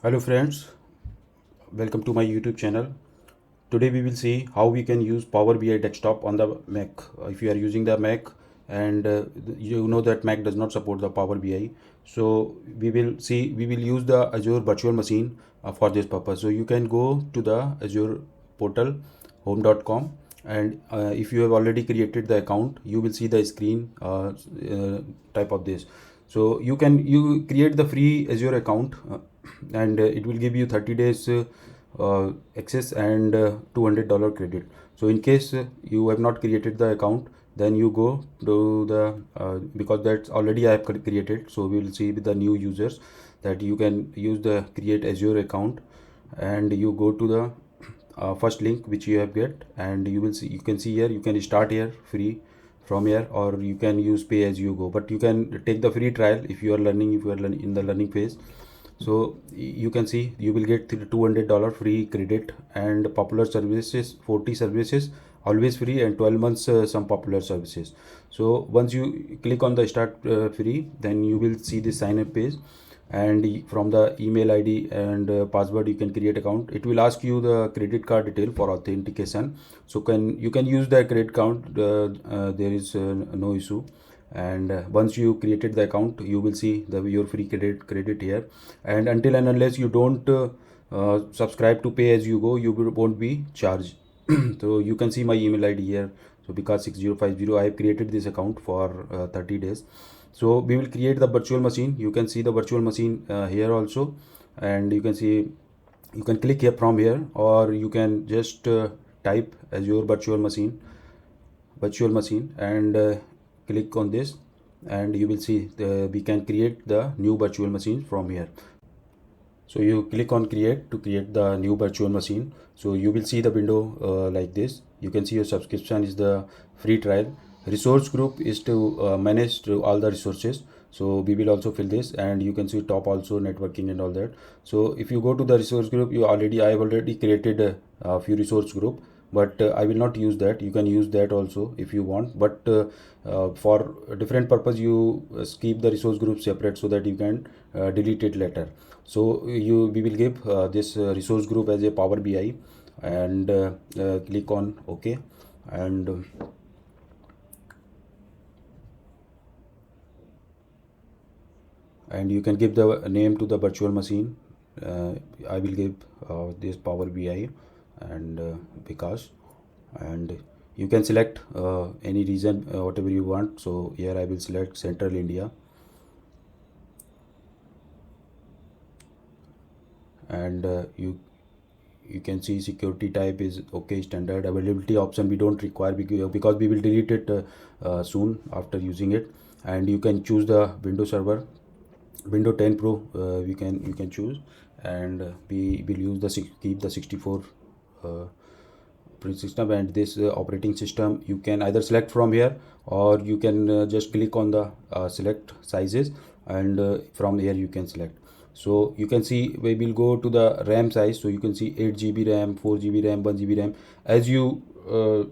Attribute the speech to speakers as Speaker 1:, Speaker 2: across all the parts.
Speaker 1: Hello friends, welcome to my YouTube channel. Today we will see how we can use Power BI desktop on the Mac. If you are using the Mac and you know that Mac does not support the Power BI, so we will use the Azure virtual machine for this purpose. So you can go to the Azure portal home.com, and if you have already created the account, you will see the screen type of this. So you create the free Azure account, and it will give you 30 days access and $200 credit. So in case you have not created the account, then you go to the because that's already I have created. So we will see with the new users that you can use the create Azure account, and you go to the first link which you have get, and you can see here you can start here free from here, or you can use pay as you go, but you can take the free trial if you are learning, in the learning phase. So you can see you will get $200 free credit, and popular services 40 services always free, and 12 months some popular services. So once you click on the start free, then you will see the sign up page, and from the email id and password you can create account. It will ask you the credit card detail for authentication. So you can use the credit card, there is no issue. And once you created the account, you will see your free credit here. And until and unless you don't subscribe to pay as you go, won't be charged. So you can see my email id here. So because 6050 I have created this account for 30 days. So we will create the virtual machine. You can see the virtual machine here also, and you can see you can click here from here, or you can just type as your virtual machine, and click on this, and you will see we can create the new virtual machine from here. So you click on create to create the new virtual machine. So you will see the window like this. You can see your subscription is the free trial. Resource group is to manage to all the resources. So we will also fill this, and you can see top also networking and all that. So if you go to the resource group, I have already created a few resource group, but I will not use that. You can use that also if you want, but for a different purpose you keep the resource group separate so that you can delete it later. So we will give this resource group as a Power BI, and click on OK, and you can give the name to the virtual machine. I will give this Power BI and Vikas, and you can select any region, whatever you want. So here I will select Central India, and you can see security type is okay, standard. Availability option we don't require because we will delete it soon after using it. And you can choose the Windows server, Windows 10 Pro, you can choose. And we will use keep the 64 operating system. And this operating system you can either select from here, or you can just click on the select sizes, and from here you can select. So you can see we will go to the RAM size. So you can see 8 GB RAM, 4 GB RAM, 1 GB RAM. As you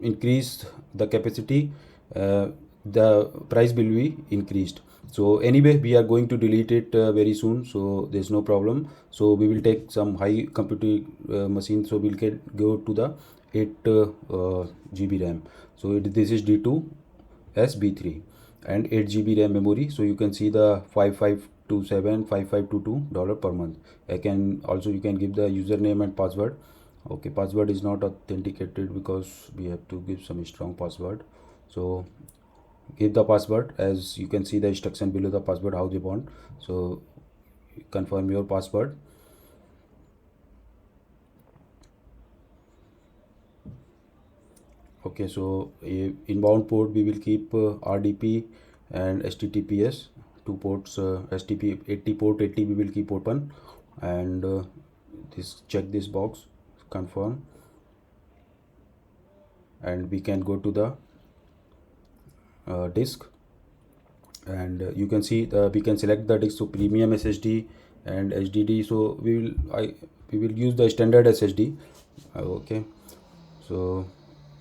Speaker 1: increase the capacity, the price will be increased. So anyway, we are going to delete it very soon, so there's no problem. So we will take some high computing machine. So we'll go to the 8 GB RAM. So this is D2 SB3 and 8 GB RAM memory. So you can see the 5527 $5522 per month. You can give the username and password. Okay, password is not authenticated because we have to give some strong password. So give the password. As you can see the instruction below the password how they want. So confirm your password. Okay, so inbound port we will keep RDP and HTTPS, two ports. STP 80 port 80 we will keep open, and check this box, confirm, and we can go to the disk. And you can see we can select the disk. So premium SSD and HDD. So we will use the standard SSD. Okay, so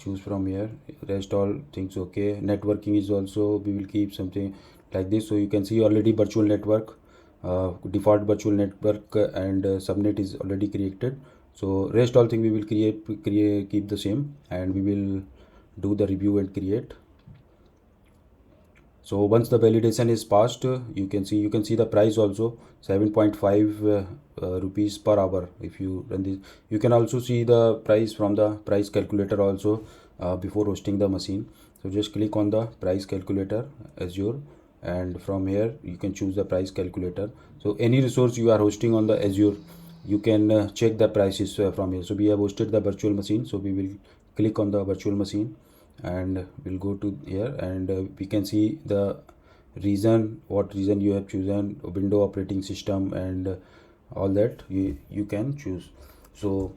Speaker 1: choose from here. Rest all things okay. Networking is also we will keep something like this. So you can see already virtual network default virtual network and subnet is already created. So rest all thing we will keep the same, and we will do the review and create. So once the validation is passed, you can see the price also 7.5 rupees per hour. If you run this, you can also see the price from the price calculator also before hosting the machine. So just click on the price calculator Azure, and from here you can choose the price calculator. So any resource you are hosting on the Azure, you can check the prices from here. So we have hosted the virtual machine, so we will click on the virtual machine and we'll go to here, and we can see the what reason you have chosen, window operating system, and all that you can choose. So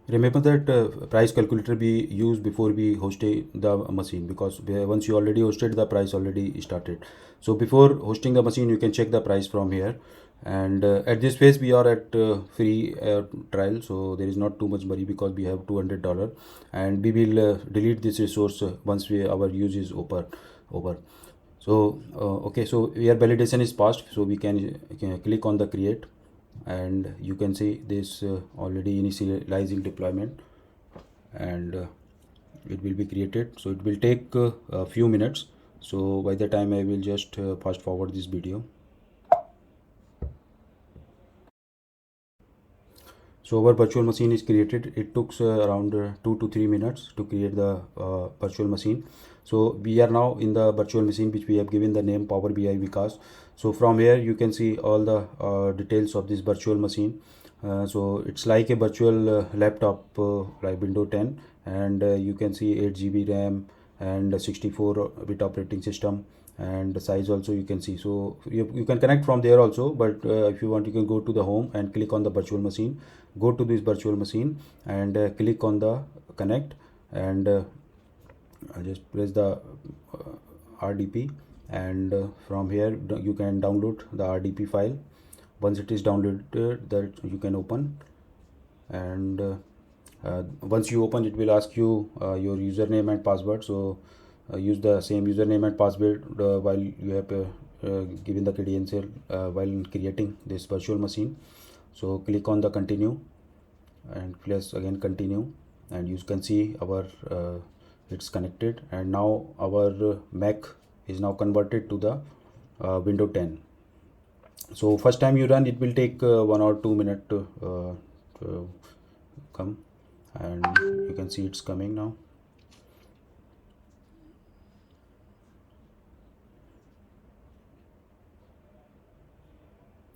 Speaker 1: remember that price calculator we use before we hosted the machine, because once you already hosted, the price already started. So before hosting the machine you can check the price from here, and at this phase we are at free trial, so there is not too much money because we have $200, and we will delete this resource once our use is over. So okay, so your validation is passed, so we can click on the create, and you can see this already initializing deployment, and it will be created. So it will take a few minutes. So by the time I will just fast forward this video. So our virtual machine is created. It took around 2 to 3 minutes to create the virtual machine. So we are now in the virtual machine, which we have given the name Power BI Vikas. So from here you can see all the details of this virtual machine. So it's like a virtual laptop, like Windows 10, and you can see 8 GB RAM and 64-bit operating system, and the size also you can see. So you can connect from there also, but if you want, you can go to the home and click on the virtual machine, go to this virtual machine, and click on the connect, and I'll just press the RDP, and from here you can download the RDP file. Once it is downloaded, that you can open, and once you open, it will ask you your username and password. So use the same username and password while you have given the credential while creating this virtual machine. So click on the continue and press again continue, and you can see our it's connected, and now our Mac is now converted to the Windows 10. So first time you run, it will take 1 or 2 minutes to come, and you can see it's coming now.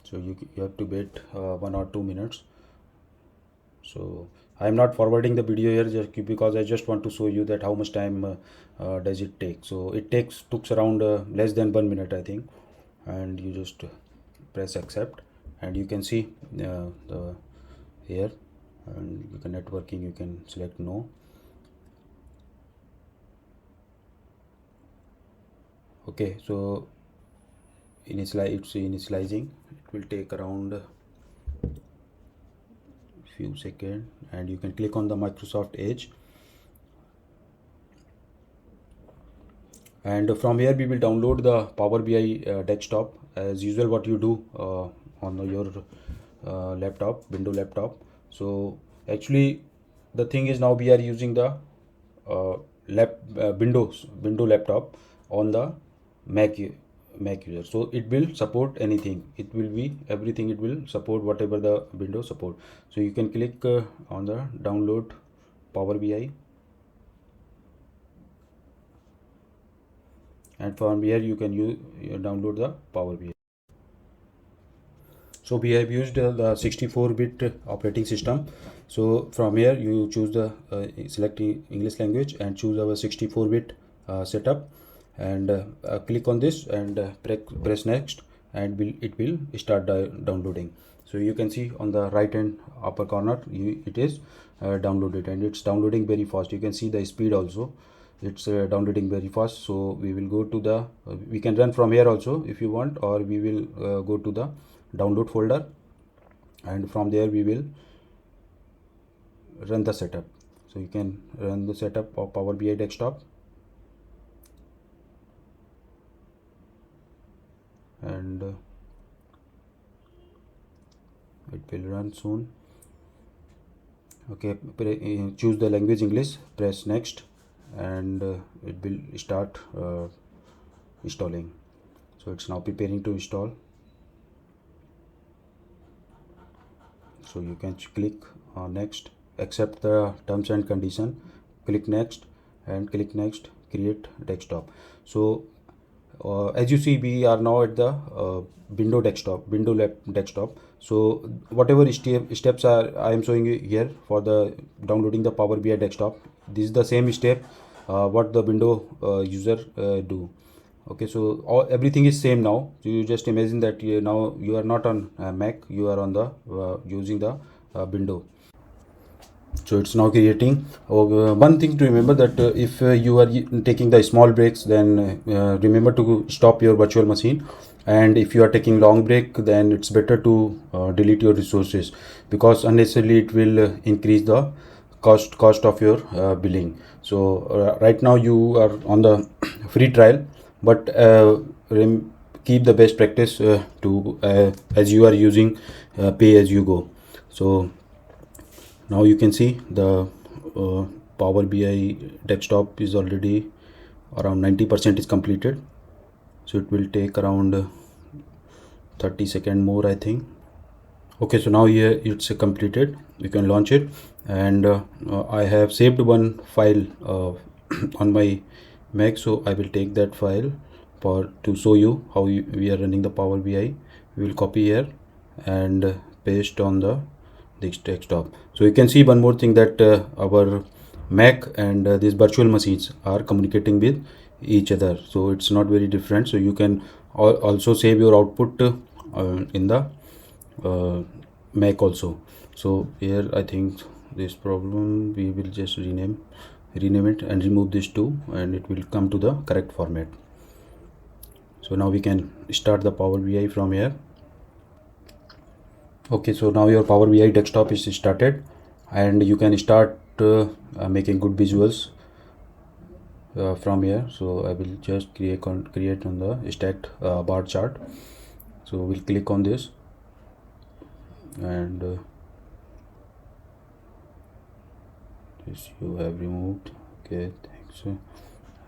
Speaker 1: So you have to wait 1 or 2 minutes. So I'm not forwarding the video here just because I just want to show you that how much time does it take. So it took around less than 1 minute, I think, and you just press accept, and you can see the here, and you can networking, you can select no. Okay, so it's initializing. It will take around few seconds, and you can click on the Microsoft Edge, and from here we will download the Power BI desktop as usual, what you do on your laptop, Windows laptop. So actually the thing is, now we are using the Windows laptop on the Mac user, so it will support anything. It will be everything. It will support whatever the Windows support. So you can click on the download Power BI, and from here you can download the Power BI. So we have used the 64-bit operating system. So from here you choose the select English language and choose our 64-bit setup, and click on this, and press next, and it will start downloading. So you can see on the right hand upper corner it is downloaded, and it's downloading very fast. You can see the speed also. It's downloading very fast. So we will go to the we can run from here also if you want, or we will go to the download folder, and from there we will run the setup. So you can run the setup of Power BI desktop, and it will run soon. Okay, choose the language English, press next, and it will start installing. So it's now preparing to install. So you can click next, accept the terms and condition, click next, and click next, create desktop. So as you see, we are now at the window desktop. So whatever steps are I am showing you here for the downloading the Power BI desktop, this is the same step what the window user do. Okay, so everything is same now. So you just imagine that now you are not on Mac, you are on the using the window. So it's now creating. One thing to remember that if you are taking the small breaks, then remember to stop your virtual machine, and if you are taking long break, then it's better to delete your resources, because unnecessarily it will increase the cost of your billing. So right now you are on the free trial, but keep the best practice to as you are using pay as you go. So now you can see the Power BI desktop is already around 90% is completed. So it will take around 30 seconds more, I think. Okay, so now here it's completed. You can launch it, and I have saved one file on my Mac, so I will take that file to show you how we are running the Power BI. We will copy here and paste on the desktop. So you can see one more thing, that our Mac and these virtual machines are communicating with each other, so it's not very different. So you can also save your output in the Mac also. So here I think this problem we will just rename it and remove this two, and it will come to the correct format. So now we can start the Power BI from here. Okay, so now your Power BI desktop is started, and you can start making good visuals from here. So I will just create on the stacked bar chart. So we'll click on this, and this you have removed. Okay, thanks.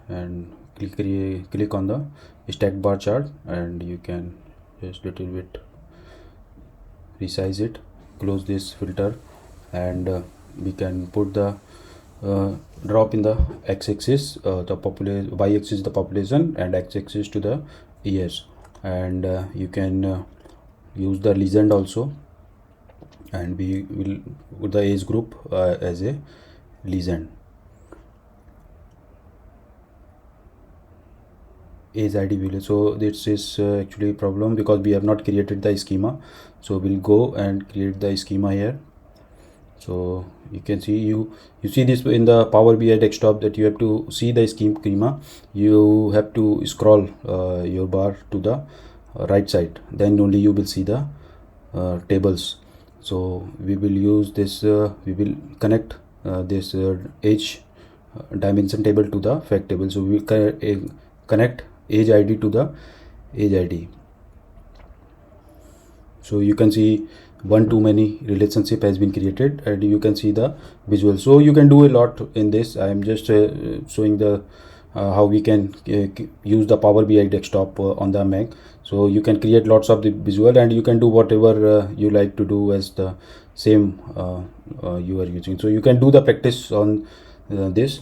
Speaker 1: And click on the stacked bar chart, and you can just little bit resize it, close this filter, and we can put the drop in the x-axis the population, y-axis the population, and x-axis to the years, and you can use the legend also, and we will put the age group as a legend. Age ID village. So this is actually a problem because we have not created the schema. So we'll go and create the schema here. So you can see you see this in the Power BI desktop, that you have to see the schema. You have to scroll your bar to the right side, then only you will see the tables. So we will use this, we will connect this age dimension table to the fact table. So we will connect age ID to the age ID. So you can see one too many relationship has been created, and you can see the visual. So you can do a lot in this. I am just showing the how we can use the Power BI desktop on the Mac. So you can create lots of the visual, and you can do whatever you like to do as the same you are using. So you can do the practice on this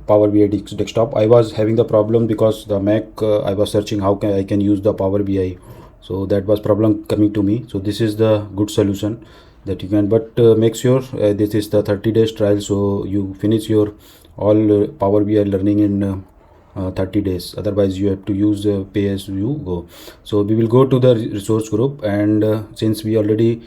Speaker 1: Power BI desktop. I was having the problem because the Mac I was searching how I can use the Power BI. So that was problem coming to me. So this is the good solution that you can, but make sure this is the 30 days trial, so you finish your all Power BI learning in 30 days. Otherwise you have to use pay as you go. So we will go to the resource group, and since we already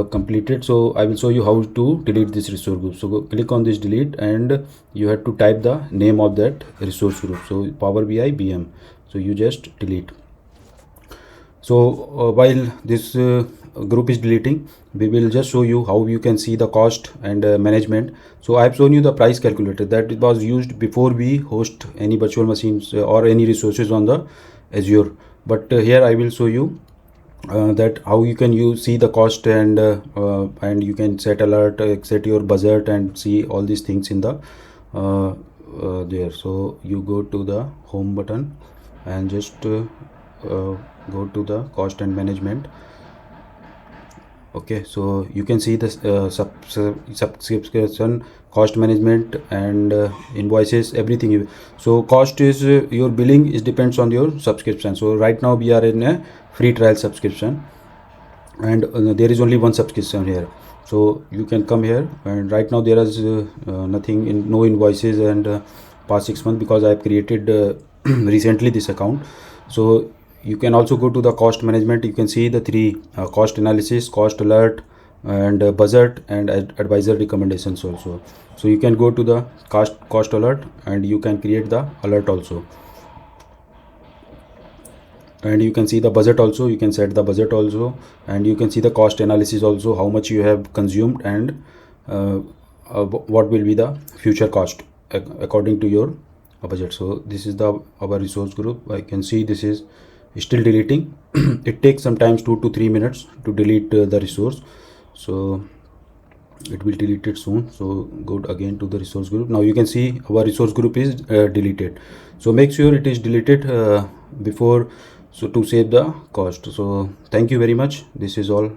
Speaker 1: completed, so I will show you how to delete this resource group. So click on this delete, and you have to type the name of that resource group. So Power BI BM. So you just delete. So while this group is deleting, we will just show you how you can see the cost and management. So I have shown you the price calculator that it was used before we host any virtual machines or any resources on the Azure. But here I will show you that how you can see the cost, and you can set alert, set your budget, and see all these things in the there. So you go to the home button and just go to the cost and management. Okay, so you can see this subscription, cost management, and invoices, everything. So cost is your billing is depends on your subscription. So right now we are in a free trial subscription, and there is only one subscription here. So you can come here, and right now there is nothing in, no invoices, and past 6 months, because I have created recently this account. So you can also go to the cost management. You can see the three cost analysis, cost alert, and budget, and advisor recommendations also. So you can go to the cost alert, and you can create the alert also, and you can see the budget also. You can set the budget also, and you can see the cost analysis also, how much you have consumed, and what will be the future cost according to your budget. So this is the our resource group. I can see this is still deleting. It takes sometimes 2 to 3 minutes to delete the resource, so it will delete it soon. So go again to the resource group. Now you can see our resource group is deleted. So make sure it is deleted before, so to save the cost. So thank you very much. This is all